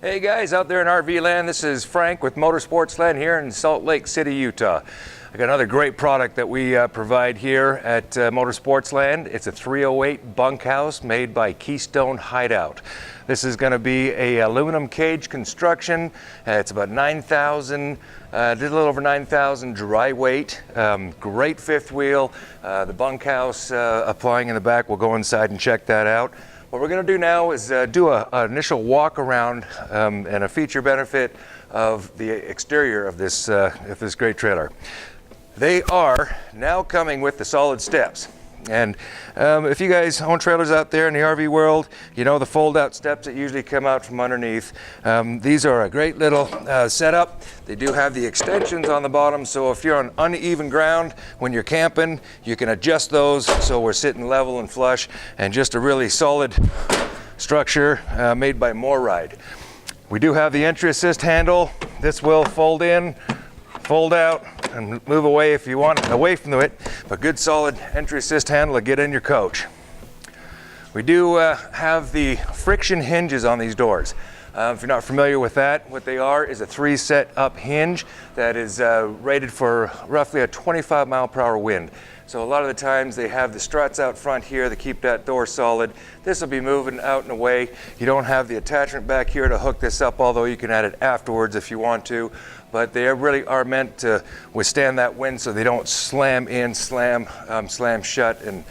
Hey guys out there in RV land, this is Frank with Sportsland here in Salt Lake City, Utah. I got another great product that we provide here at Sportsland. It's a 308 bunkhouse made by Keystone Hideout. This is going to be a aluminum cage construction. It's about 9,000, a little over 9,000 dry weight. Great fifth wheel. The bunkhouse applying in the back. We'll go inside and check that out. What we're going to do now is do an initial walk around and a feature benefit of the exterior of this great trailer. They are now coming with the solid steps. And if you guys own trailers out there in the RV world, you know the fold-out steps that usually come out from underneath. These are a great little setup. They do have the extensions on the bottom, so if you're on uneven ground when you're camping, you can adjust those so we're sitting level and flush, and just a really solid structure made by MoreRide. We do have the entry assist handle. This will fold in, fold out, and move away if you want away from it, but good solid entry assist handle to get in your coach. We do have the friction hinges on these doors. If you're not familiar with that, what they are is a 3-set up hinge that is rated for roughly a 25 mile/hour wind. So a lot of the times they have the struts out front here that keep that door solid. This will be moving out and away. You don't have the attachment back here to hook this up, although you can add it afterwards if you want to. But they really are meant to withstand that wind so they don't slam in, slam shut, and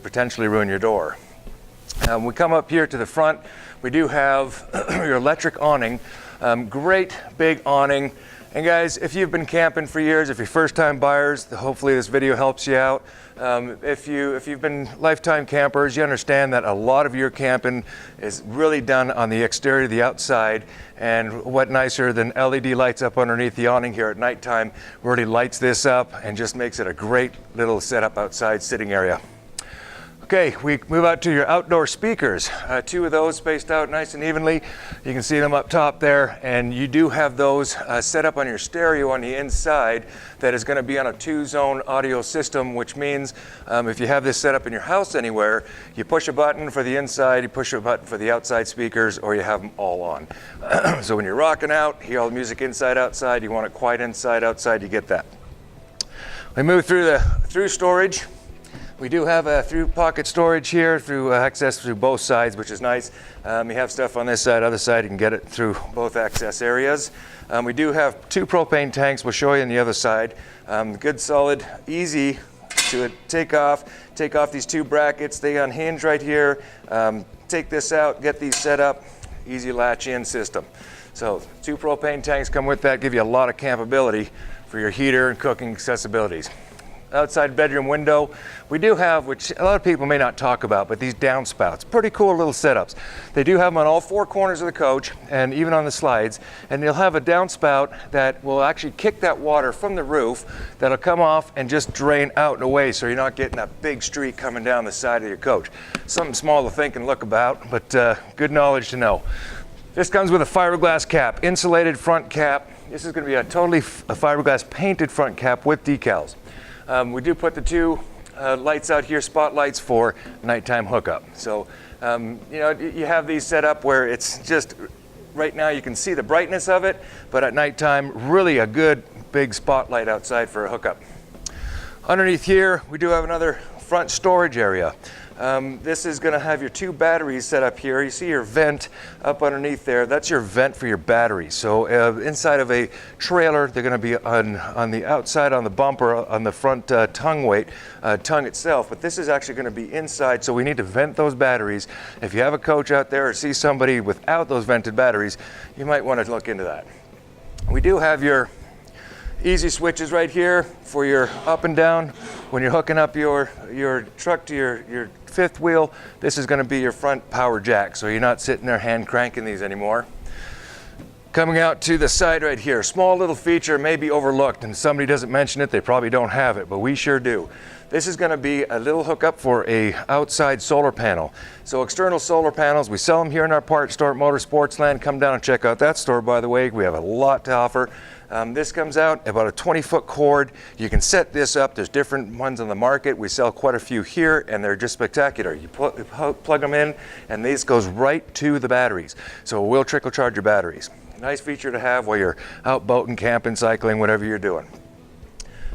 potentially ruin your door. We come up here to the front. We do have your electric awning. Great big awning. And guys, if you've been camping for years, if you're first-time buyers, hopefully this video helps you out. If you've been lifetime campers, you understand that a lot of your camping is really done on the exterior, the outside, and what nicer than LED lights up underneath the awning here at nighttime really lights this up and just makes it a great little setup outside sitting area. Okay, we move out to your outdoor speakers. 2 of those spaced out nice and evenly. You can see them up top there, and you do have those set up on your stereo on the inside that is going to be on a 2-zone audio system, which means if you have this set up in your house anywhere, you push a button for the inside, you push a button for the outside speakers, or you have them all on. So when you're rocking out, hear all the music inside, outside, you want it quiet inside, outside, you get that. We move through storage. We do have a through pocket storage here, through access through both sides, which is nice. You have stuff on this side, other side, you can get it through both access areas. We do have 2 propane tanks, we'll show you on the other side. Good, solid, easy to take off these 2 brackets. They unhinge right here. Take this out, get these set up, easy latch in system. So 2 propane tanks come with that, give you a lot of campability for your heater and cooking accessibilities. Outside bedroom window, we do have, which a lot of people may not talk about, but these downspouts. Pretty cool little setups. They do have them on all 4 corners of the coach and even on the slides, and they'll have a downspout that will actually kick that water from the roof that'll come off and just drain out and away, so you're not getting that big streak coming down the side of your coach. Something small to think and look about, but good knowledge to know. This comes with a fiberglass cap, insulated front cap. This is going to be a totally fiberglass painted front cap with decals. We do put the 2 lights out here, spotlights for nighttime hookup. So, you know, you have these set up where it's just, right now you can see the brightness of it, but at nighttime, really a good big spotlight outside for a hookup. Underneath here, we do have another front storage area. This is going to have your 2 batteries set up here. You see your vent up underneath there. That's your vent for your batteries. So inside of a trailer, they're going to be on the outside, on the bumper, on the front tongue itself. But this is actually going to be inside, so we need to vent those batteries. If you have a coach out there or see somebody without those vented batteries, you might want to look into that. We do have your easy switches right here for your up and down. When you're hooking up your truck to your fifth wheel, this is going to be your front power jack, so you're not sitting there hand cranking these anymore. Coming out to the side right here, small little feature may be overlooked, and somebody doesn't mention it, they probably don't have it, but we sure do. This is going to be a little hookup for a outside solar panel. So external solar panels, we sell them here in our parts store at Sportsland. Come down and check out that store, by the way. We have a lot to offer. This comes out about a 20-foot cord. You can set this up. There's different ones on the market. We sell quite a few here, and they're just spectacular. You plug them in, and this goes right to the batteries. So it will trickle charge your batteries. Nice feature to have while you're out boating, camping, cycling, whatever you're doing.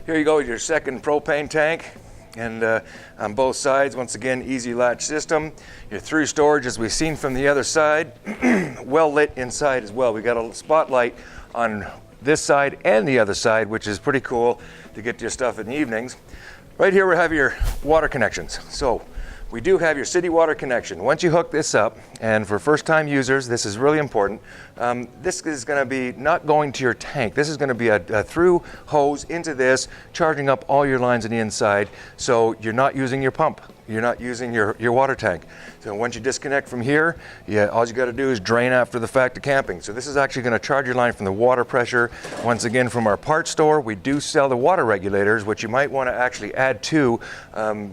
Here you go with your second propane tank. And on both sides, once again, easy latch system. Your through storage, as we've seen from the other side, well lit inside as well. We got a spotlight on this side and the other side, which is pretty cool to get to your stuff in the evenings. Right here we have your water connections. So we do have your city water connection. Once you hook this up, and for first-time users, this is really important, this is going to be not going to your tank. This is going to be a through hose into this, charging up all your lines on the inside, so you're not using your pump. You're not using your water tank. So once you disconnect from here, all you got to do is drain after the fact of camping. So this is actually going to charge your line from the water pressure. Once again, from our parts store, we do sell the water regulators, which you might want to actually add to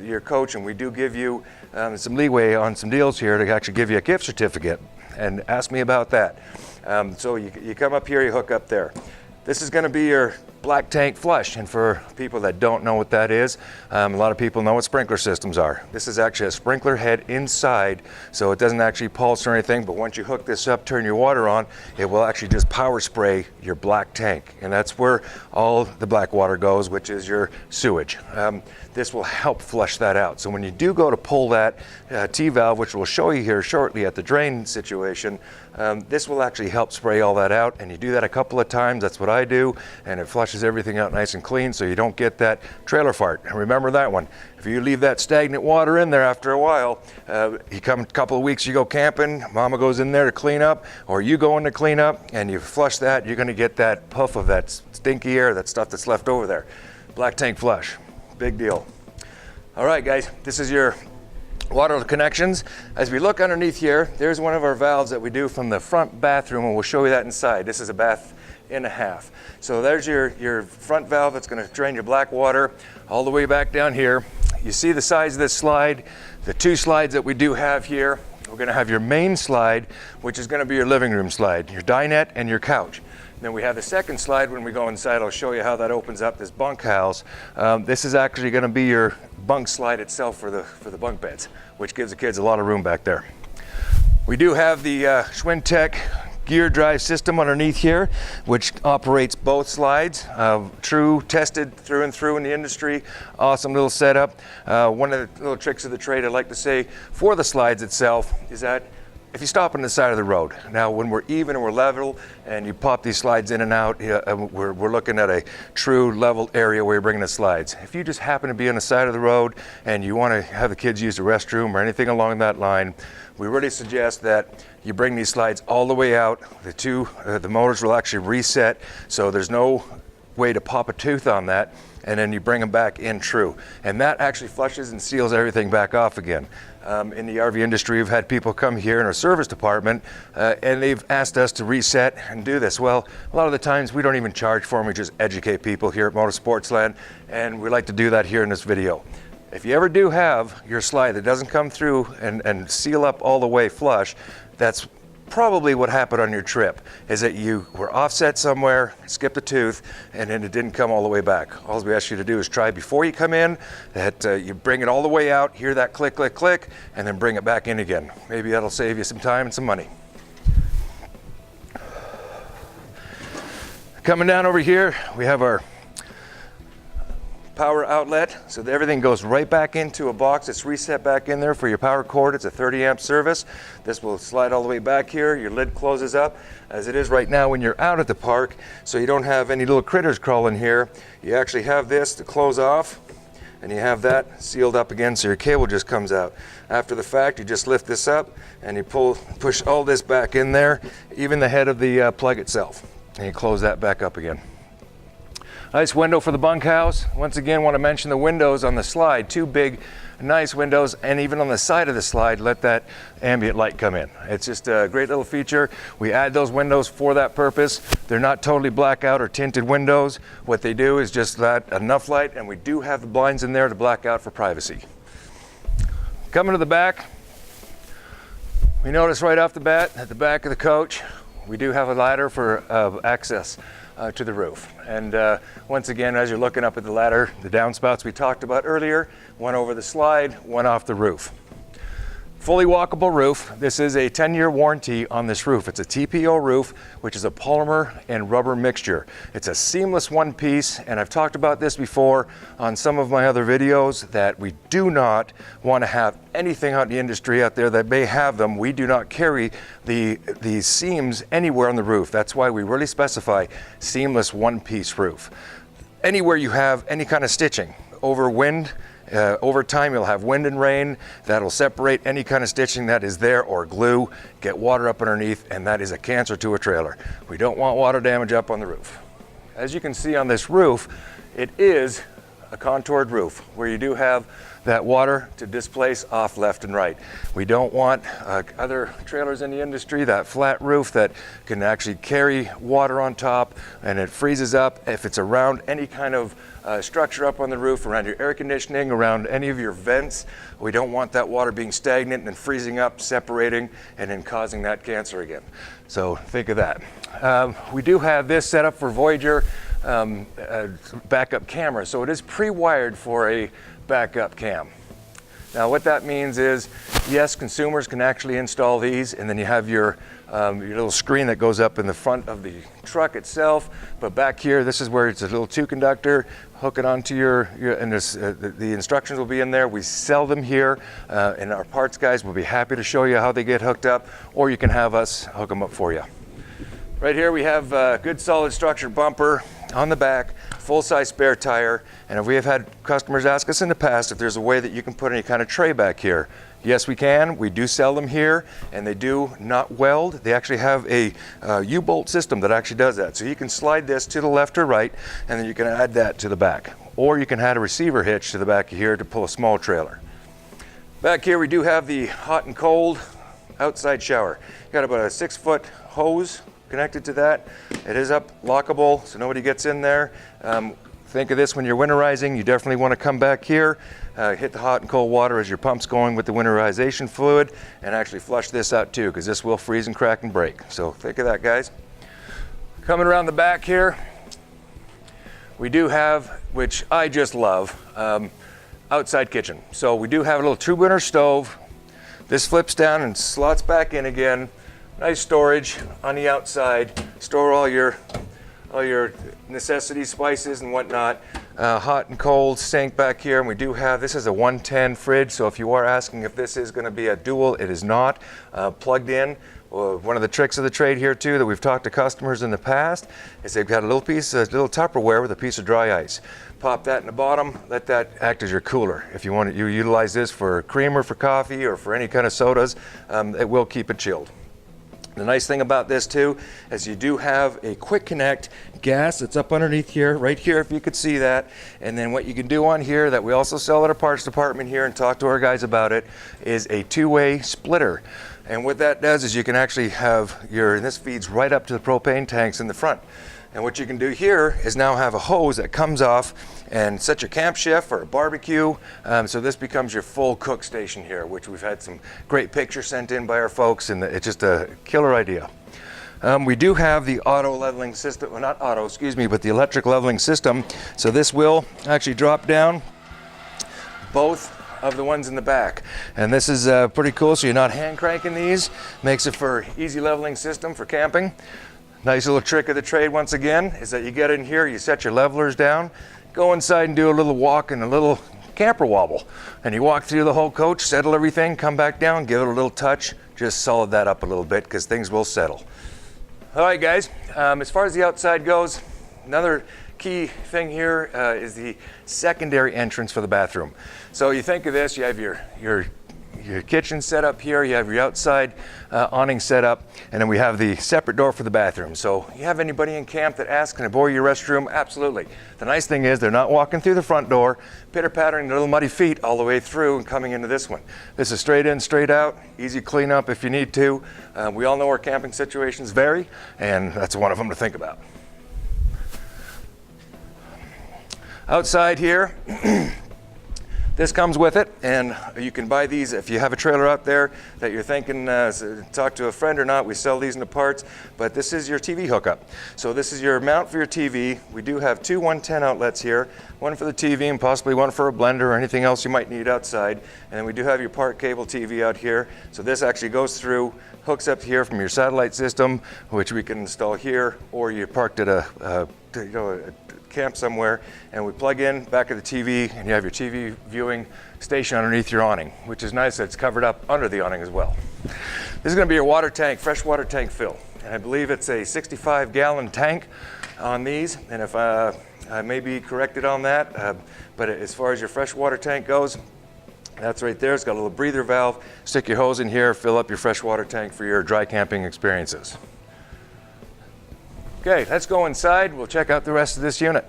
your coach, and we do give you some leeway on some deals here to actually give you a gift certificate. And ask me about that. So you come up here, you hook up there. This is going to be your black tank flush, and for people that don't know what that is, a lot of people know what sprinkler systems are. This is actually a sprinkler head inside, so it doesn't actually pulse or anything, but once you hook this up, turn your water on, it will actually just power spray your black tank, and that's where all the black water goes, which is your sewage. This will help flush that out. So when you do go to pull that T-valve, which we'll show you here shortly at the drain situation, this will actually help spray all that out, and you do that a couple of times. That's what I do, and it flushes everything out nice and clean, so you don't get that trailer fart. And remember that one. If you leave that stagnant water in there after a while, you come a couple of weeks, you go camping, mama goes in there to clean up, or you go in to clean up, and you flush that, you're going to get that puff of that stinky air, that stuff that's left over there. Black tank flush. Big deal. All right, guys, this is your water connections. As we look underneath here, there's one of our valves that we do from the front bathroom, and we'll show you that inside. This is a bath and a half. So there's your front valve that's going to drain your black water all the way back down here. You see the size of this slide, the two slides that we do have here. We're going to have your main slide, which is going to be your living room slide, your dinette and your couch. Then we have the second slide. When we go inside, I'll show you how that opens up this bunkhouse. This is actually going to be your bunk slide itself for the bunk beds, which gives the kids a lot of room back there. We do have the Schwinn-Tech gear drive system underneath here, which operates both slides. True, tested through and through in the industry. Awesome little setup. One of the little tricks of the trade I'd like to say for the slides itself is that if you stop on the side of the road, now when we're even and we're level and you pop these slides in and out, we're looking at a true level area where you're bringing the slides. If you just happen to be on the side of the road and you want to have the kids use the restroom or anything along that line, we really suggest that you bring these slides all the way out. The motors will actually reset, so there's no way to pop a tooth on that, and then you bring them back in true. And that actually flushes and seals everything back off again. In the RV industry, we've had people come here in our service department and they've asked us to reset and do this. Well, a lot of the times we don't even charge for them, we just educate people here at Sportsland, and we like to do that here in this video. If you ever do have your slide that doesn't come through and seal up all the way flush, that's probably what happened on your trip, is that you were offset somewhere, skipped a tooth, and then it didn't come all the way back. All we ask you to do is try before you come in, that you bring it all the way out, hear that click, click, click, and then bring it back in again. Maybe that'll save you some time and some money. Coming down over here, we have our power outlet, so that everything goes right back into a box. It's reset back in there for your power cord. It's a 30 amp service. This will slide all the way back here. Your lid closes up as it is right now when you're out at the park, so you don't have any little critters crawling here. You actually have this to close off, and you have that sealed up again, so your cable just comes out. After the fact, you just lift this up and you push all this back in there, even the head of the plug itself, and you close that back up again. Nice window for the bunkhouse. Once again, want to mention the windows on the slide. Two big, nice windows, and even on the side of the slide, let that ambient light come in. It's just a great little feature. We add those windows for that purpose. They're not totally blackout or tinted windows. What they do is just let enough light, and we do have the blinds in there to black out for privacy. Coming to the back, we notice right off the bat at the back of the coach, we do have a ladder for access to the roof. And once again, as you're looking up at the ladder, the downspouts we talked about earlier, one over the slide, one off the roof. Fully walkable roof. This is a 10-year warranty on this roof. It's a TPO roof, which is a polymer and rubber mixture. It's a seamless one piece, and I've talked about this before on some of my other videos, that we do not want to have anything out in the industry out there that may have them. We do not carry the seams anywhere on the roof. That's why we really specify seamless one-piece roof. Anywhere you have any kind of stitching, over wind, over time you'll have wind and rain that'll separate any kind of stitching that is there, or glue, get water up underneath, and that is a cancer to a trailer. We don't want water damage up on the roof. As you can see on this roof, it is a contoured roof where you do have that water to displace off left and right. We don't want other trailers in the industry, that flat roof that can actually carry water on top and it freezes up. If it's around any kind of structure up on the roof, around your air conditioning, around any of your vents, we don't want that water being stagnant and freezing up, separating, and then causing that cancer again. So think of that. We do have this set up for Voyager backup camera, so it is pre-wired for a backup cam. Now what that means is, yes, consumers can actually install these, and then you have your little screen that goes up in the front of the truck itself, but back here, this is where it's a little 2-conductor, hook it onto and the instructions will be in there. We sell them here, and our parts guys will be happy to show you how they get hooked up, or you can have us hook them up for you. Right here we have a good solid structured bumper on the back, full-size spare tire, and if we have had customers ask us in the past if there's a way that you can put any kind of tray back here. Yes, we can. We do sell them here, and they do not weld. They actually have a U-bolt system that actually does that. So you can slide this to the left or right, and then you can add that to the back. Or you can add a receiver hitch to the back of here to pull a small trailer. Back here we do have the hot and cold outside shower. Got about a 6-foot hose connected to that. It is up lockable, so nobody gets in there. Think of this when you're winterizing. You definitely want to come back here, hit the hot and cold water as your pump's going with the winterization fluid, and actually flush this out too, because this will freeze and crack and break. So think of that, guys. Coming around the back here, we do have, which I just love, outside kitchen. So we do have a little tube winner stove. This flips down and slots back in again. Nice storage on the outside. Store all your necessities, spices and whatnot. Hot and cold sink back here, and we do have, this is a 110 fridge, so if you are asking if this is going to be a dual, it is not. Plugged in. One of the tricks of the trade here too that we've talked to customers in the past is they've got a little Tupperware with a piece of dry ice. Pop that in the bottom, let that act as your cooler. If you want to utilize this for creamer for coffee or for any kind of sodas, it will keep it chilled. The nice thing about this too is you do have a quick connect gas that's up underneath here, right here if you could see that. And then what you can do on here that we also sell at our parts department here and talk to our guys about it is a 2-way splitter. And what that does is you can actually have and this feeds right up to the propane tanks in the front. And what you can do here is now have a hose that comes off and set your camp chef or a barbecue. So this becomes your full cook station here, which we've had some great pictures sent in by our folks, and it's just a killer idea. We do have the auto leveling system, well, not auto, excuse me, but the electric leveling system. So this will actually drop down both of the ones in the back. And this is pretty cool, so you're not hand cranking these. Makes it for easy leveling system for camping. Nice little trick of the trade once again is that you get in here, you set your levelers down, go inside and do a little walk and a little camper wobble. And you walk through the whole coach, settle everything, come back down, give it a little touch, just solid that up a little bit because things will settle. All right, guys, as far as the outside goes, another key thing here is the secondary entrance for the bathroom. So you think of this, you have your kitchen set up here, you have your outside awning set up, and then we have the separate door for the bathroom. So you have anybody in camp that asks, can I borrow your restroom? Absolutely. The nice thing is they're not walking through the front door, pitter-pattering their little muddy feet all the way through and coming into this one. This is straight in, straight out, easy cleanup if you need to. We all know our camping situations vary, and that's one of them to think about. This comes with it, and you can buy these if you have a trailer out there that you're thinking talk to a friend or not. We sell these in the parts, but this is your TV hookup. So this is your mount for your TV. We do have two 110 outlets here, one for the TV and possibly one for a blender or anything else you might need outside. And then we do have your part cable TV out here. So this actually goes through, hooks up here from your satellite system, which we can install here, or you're parked at a camp somewhere, and we plug in back of the TV, and you have your TV viewing station underneath your awning, which is nice that it's covered up under the awning as well. This is going to be your water tank, fresh water tank fill, and I believe it's a 65-gallon tank on these, and if I may be corrected on that, but as far as your fresh water tank goes, that's right there. It's got a little breather valve. Stick your hose in here, fill up your fresh water tank for your dry camping experiences. Okay, let's go inside. We'll check out the rest of this unit.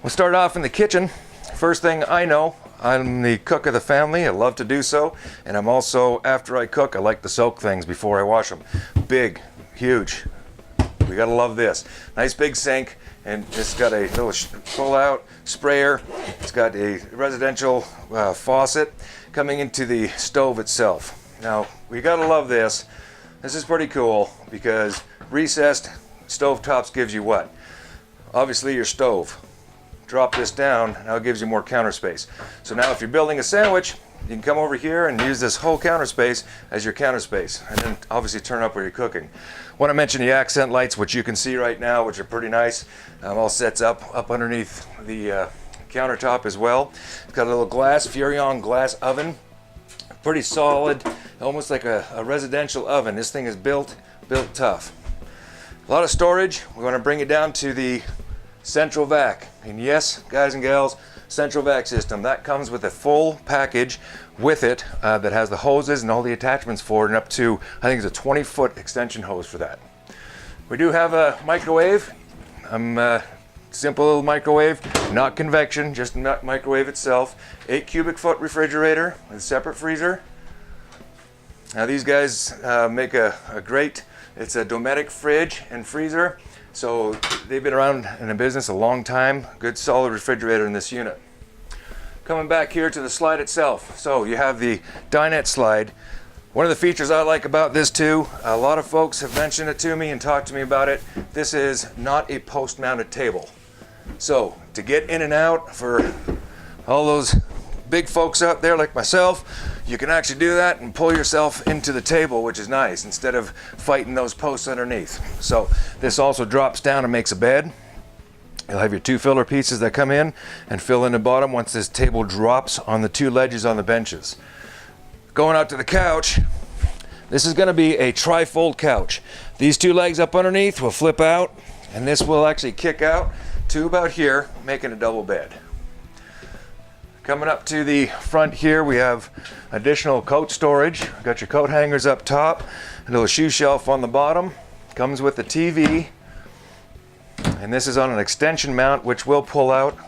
We'll start off in the kitchen. First thing I know, I'm the cook of the family. I love to do so. And I'm also, after I cook, I like to soak things before I wash them. Big, huge. We gotta love this. Nice big sink, and it's got a little pull-out sprayer. It's got a residential faucet coming into the stove itself. Now, we gotta love this. This is pretty cool because recessed stove tops gives you what? Obviously your stove. Drop this down, now it gives you more counter space. So now if you're building a sandwich, you can come over here and use this whole counter space as your counter space, and then obviously turn up where you're cooking. I want to mention the accent lights, which you can see right now, which are pretty nice. All sets up underneath the countertop as well. It's got a little glass, Furrion glass oven. Pretty solid, almost like a residential oven. This thing is built tough. A lot of storage. We're going to bring it down to the central vac. And yes, guys and gals, central vac system. That comes with a full package with it that has the hoses and all the attachments for it, and up to, I think it's a 20-foot extension hose for that. We do have a microwave. Simple little microwave, not convection, just microwave itself. 8 cubic foot refrigerator with a separate freezer. Now these guys make a great, it's a Dometic fridge and freezer. So they've been around in the business a long time. Good solid refrigerator in this unit. Coming back here to the slide itself. So you have the dinette slide. One of the features I like about this too, a lot of folks have mentioned it to me and talked to me about it. This is not a post-mounted table. So to get in and out for all those big folks out there like myself, you can actually do that and pull yourself into the table, which is nice, instead of fighting those posts underneath. So this also drops down and makes a bed. You'll have your 2 filler pieces that come in and fill in the bottom once this table drops on the 2 ledges on the benches. Going out to the couch, this is going to be a tri-fold couch. These 2 legs up underneath will flip out, and this will actually kick out to about here, making a double bed. Coming up to the front here, we have additional coat storage. We've got your coat hangers up top, a little shoe shelf on the bottom. Comes with the TV, and this is on an extension mount, which will pull out.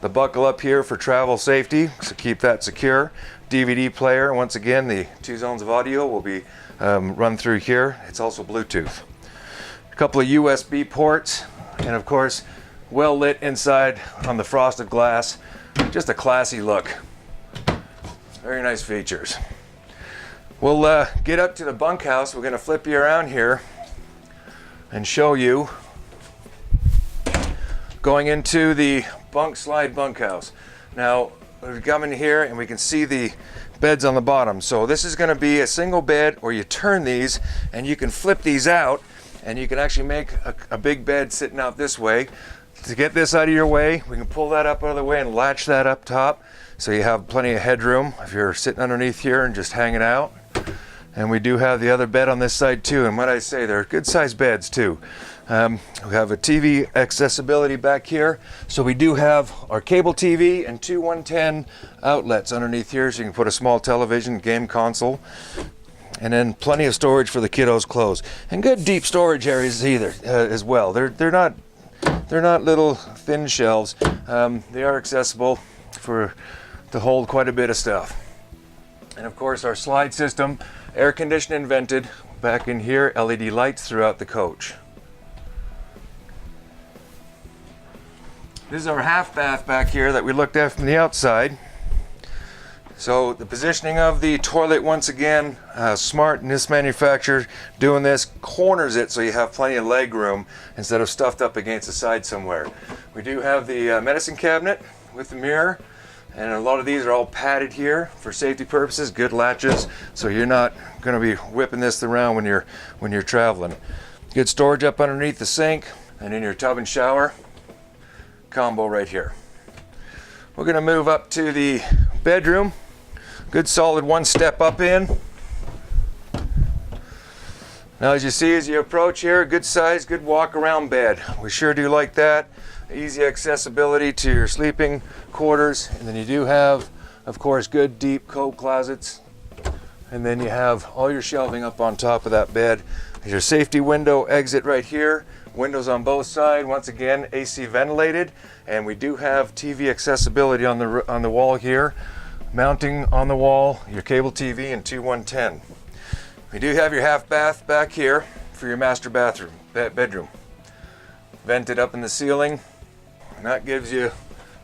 The buckle up here for travel safety, so keep that secure. DVD player, once again, the 2 zones of audio will be run through here. It's also Bluetooth. A couple of USB ports, and of course, well lit inside on the frosted glass. Just a classy look. Very nice features. We'll get up to the bunkhouse. We're going to flip you around here and show you going into the bunk slide bunkhouse. Now we come in here and we can see the beds on the bottom. So this is going to be a single bed, or you turn these and you can flip these out, and you can actually make a big bed sitting out this way. To get this out of your way, we can pull that up out of the way and latch that up top, so you have plenty of headroom if you're sitting underneath here and just hanging out. And we do have the other bed on this side too, and what I say, they're good sized beds too. We have a TV accessibility back here, so we do have our cable TV and 2 110 outlets underneath here, so you can put a small television, game console, and then plenty of storage for the kiddos' clothes, and good deep storage areas either as well. They're not little thin shelves. They are accessible to hold quite a bit of stuff. And of course our slide system, air conditioning vented back in here, LED lights throughout the coach. This is our half bath back here that we looked at from the outside. So the positioning of the toilet, once again, smart in this manufacturer doing this, corners it so you have plenty of leg room instead of stuffed up against the side somewhere. We do have the medicine cabinet with the mirror, and a lot of these are all padded here for safety purposes, good latches, so you're not going to be whipping this around when you're traveling. Good storage up underneath the sink, and in your tub and shower combo right here. We're going to move up to the bedroom. Good solid one step up in. Now as you see as you approach here, good size, good walk around bed. We sure do like that. Easy accessibility to your sleeping quarters. And then you do have, of course, good deep coat closets. And then you have all your shelving up on top of that bed. There's your safety window exit right here. Windows on both sides, once again AC ventilated. And we do have TV accessibility on the wall here. Mounting on the wall, your cable TV and two 110. We do have your half bath back here for your master bathroom, bedroom. Vented up in the ceiling, and that gives you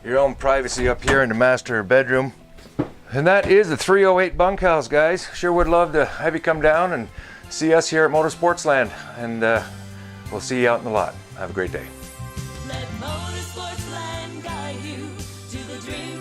your own privacy up here in the master bedroom. And that is the 308 Bunkhouse, guys. Sure would love to have you come down and see us here at Sportsland, and we'll see you out in the lot. Have a great day. Let Sportsland guide you to the dream.